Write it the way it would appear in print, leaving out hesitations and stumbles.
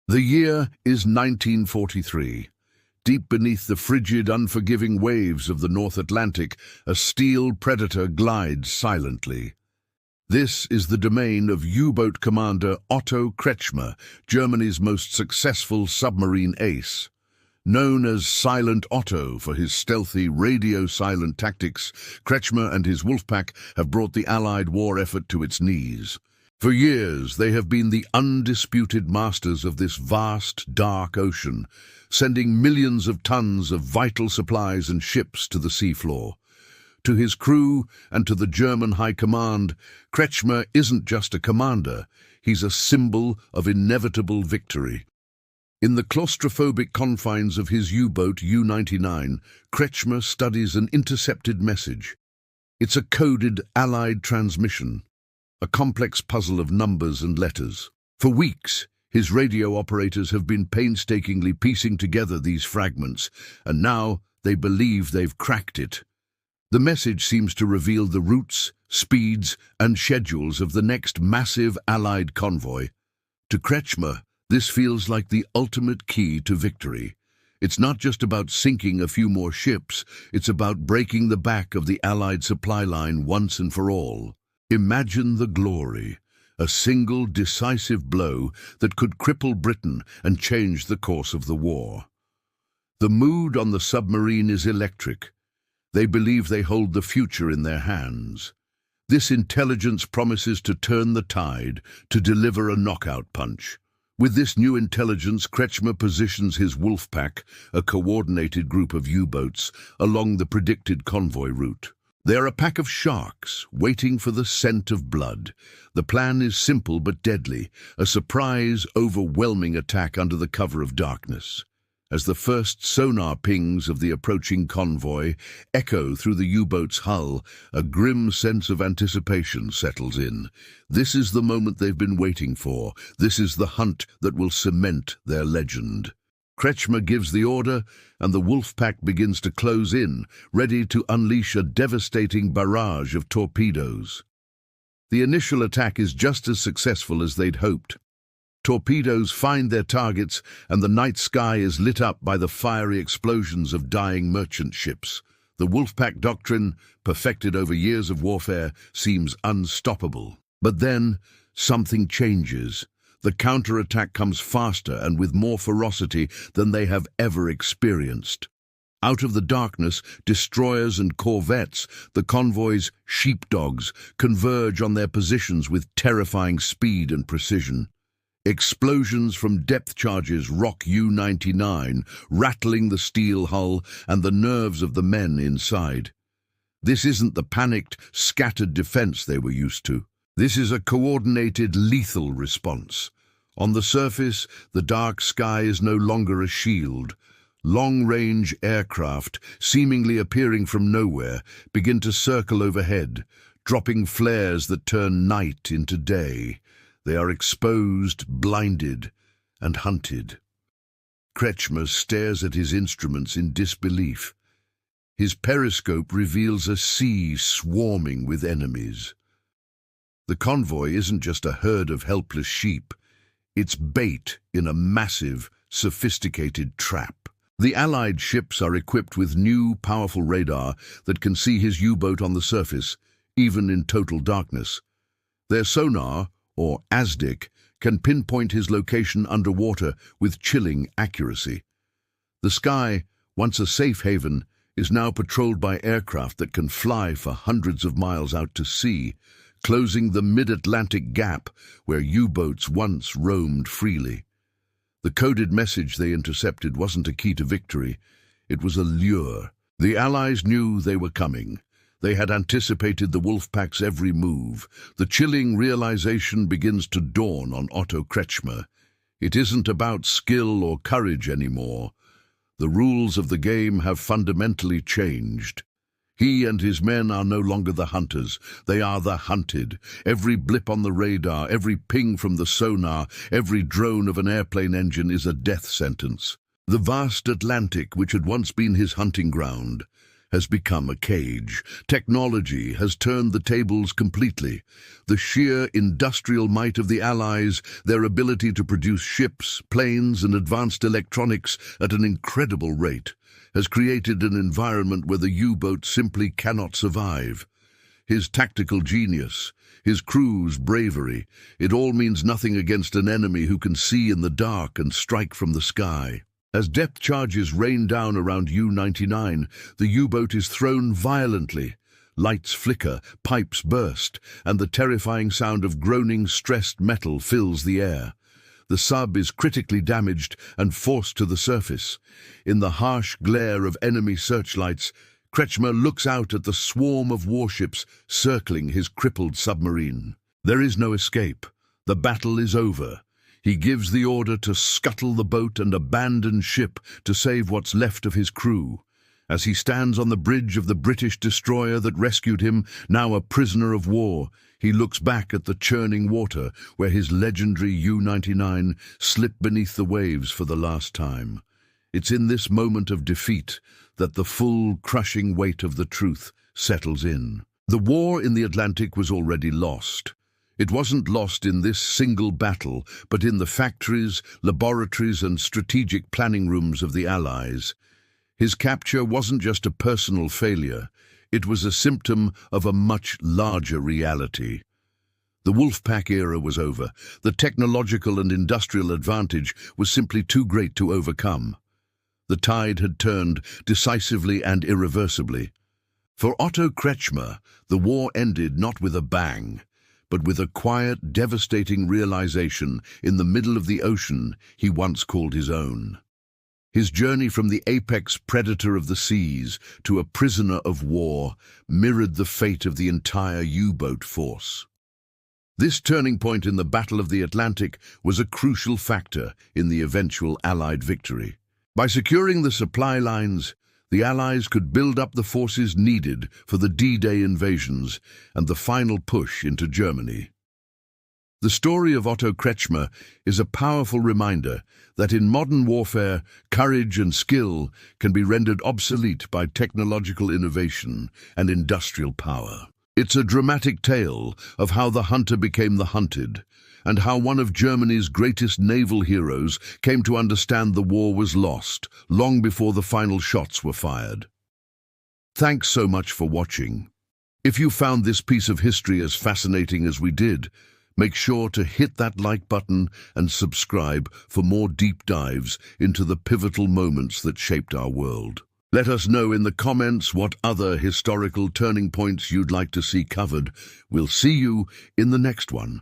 The year is 1943. Deep beneath the frigid, unforgiving waves of the North Atlantic, a steel predator glides silently. This is the domain of U-boat commander Otto Kretschmer, Germany's most successful submarine ace. Known as Silent Otto for his stealthy, radio-silent tactics, Kretschmer and his Wolfpack have brought the Allied war effort to its knees. For years, they have been the undisputed masters of this vast, dark ocean, sending millions of tons of vital supplies and ships to the seafloor. To his crew and to the German High Command, Kretschmer isn't just a commander, he's a symbol of inevitable victory. In the claustrophobic confines of his U-boat U-99, Kretschmer studies an intercepted message. It's a coded Allied transmission, a complex puzzle of numbers and letters. For weeks, his radio operators have been painstakingly piecing together these fragments, and now they believe they've cracked it. The message seems to reveal the routes, speeds, and schedules of the next massive Allied convoy. To Kretschmer, this feels like the ultimate key to victory. It's not just about sinking a few more ships, it's about breaking the back of the Allied supply line once and for all. Imagine the glory, a single decisive blow that could cripple Britain and change the course of the war. The mood on the submarine is electric. They believe they hold the future in their hands. This intelligence promises to turn the tide, to deliver a knockout punch. With this new intelligence, Kretschmer positions his Wolfpack, a coordinated group of U-boats, along the predicted convoy route. They're a pack of sharks, waiting for the scent of blood. The plan is simple but deadly, a surprise, overwhelming attack under the cover of darkness. As the first sonar pings of the approaching convoy echo through the U-boat's hull, a grim sense of anticipation settles in. This is the moment they've been waiting for. This is the hunt that will cement their legend. Kretschmer gives the order, and the Wolfpack begins to close in, ready to unleash a devastating barrage of torpedoes. The initial attack is just as successful as they'd hoped. Torpedoes find their targets, and the night sky is lit up by the fiery explosions of dying merchant ships. The Wolfpack doctrine, perfected over years of warfare, seems unstoppable. But then, something changes. The counterattack comes faster and with more ferocity than they have ever experienced. Out of the darkness, destroyers and corvettes, the convoy's sheepdogs, converge on their positions with terrifying speed and precision. Explosions from depth charges rock U-99, rattling the steel hull and the nerves of the men inside. This isn't the panicked, scattered defense they were used to. This is a coordinated, lethal response. On the surface, the dark sky is no longer a shield. Long-range aircraft, seemingly appearing from nowhere, begin to circle overhead, dropping flares that turn night into day. They are exposed, blinded, and hunted. Kretschmer stares at his instruments in disbelief. His periscope reveals a sea swarming with enemies. The convoy isn't just a herd of helpless sheep. It's bait in a massive, sophisticated trap. The Allied ships are equipped with new, powerful radar that can see his U-boat on the surface, even in total darkness. Their sonar, or ASDIC, can pinpoint his location underwater with chilling accuracy. The sky, once a safe haven, is now patrolled by aircraft that can fly for hundreds of miles out to sea, closing the mid-Atlantic gap where U-boats once roamed freely. The coded message they intercepted wasn't a key to victory, it was a lure. The Allies knew they were coming. They had anticipated the Wolfpack's every move. The chilling realization begins to dawn on Otto Kretschmer. It isn't about skill or courage anymore. The rules of the game have fundamentally changed. He and his men are no longer the hunters, they are the hunted. Every blip on the radar, every ping from the sonar, every drone of an airplane engine is a death sentence. The vast Atlantic, which had once been his hunting ground, has become a cage. Technology has turned the tables completely. The sheer industrial might of the Allies, their ability to produce ships, planes, and advanced electronics at an incredible rate, has created an environment where the U-boat simply cannot survive. His tactical genius, his crew's bravery, it all means nothing against an enemy who can see in the dark and strike from the sky. As depth charges rain down around U-99, the U-boat is thrown violently. Lights flicker, pipes burst, and the terrifying sound of groaning, stressed metal fills the air. The sub is critically damaged and forced to the surface. In the harsh glare of enemy searchlights, Kretschmer looks out at the swarm of warships circling his crippled submarine. There is no escape. The battle is over. He gives the order to scuttle the boat and abandon ship to save what's left of his crew. As he stands on the bridge of the British destroyer that rescued him, now a prisoner of war, he looks back at the churning water where his legendary U-99 slipped beneath the waves for the last time. It's in this moment of defeat that the full, crushing weight of the truth settles in. The war in the Atlantic was already lost. It wasn't lost in this single battle, but in the factories, laboratories, and strategic planning rooms of the Allies. His capture wasn't just a personal failure, it was a symptom of a much larger reality. The Wolfpack era was over. The technological and industrial advantage was simply too great to overcome. The tide had turned decisively and irreversibly. For Otto Kretschmer, the war ended not with a bang, but with a quiet, devastating realization in the middle of the ocean he once called his own. His journey from the apex predator of the seas to a prisoner of war mirrored the fate of the entire U-boat force. This turning point in the Battle of the Atlantic was a crucial factor in the eventual Allied victory. By securing the supply lines, the Allies could build up the forces needed for the D-Day invasions and the final push into Germany. The story of Otto Kretschmer is a powerful reminder that in modern warfare, courage and skill can be rendered obsolete by technological innovation and industrial power. It's a dramatic tale of how the hunter became the hunted, and how one of Germany's greatest naval heroes came to understand the war was lost long before the final shots were fired. Thanks so much for watching. If you found this piece of history as fascinating as we did, make sure to hit that like button and subscribe for more deep dives into the pivotal moments that shaped our world. Let us know in the comments what other historical turning points you'd like to see covered. We'll see you in the next one.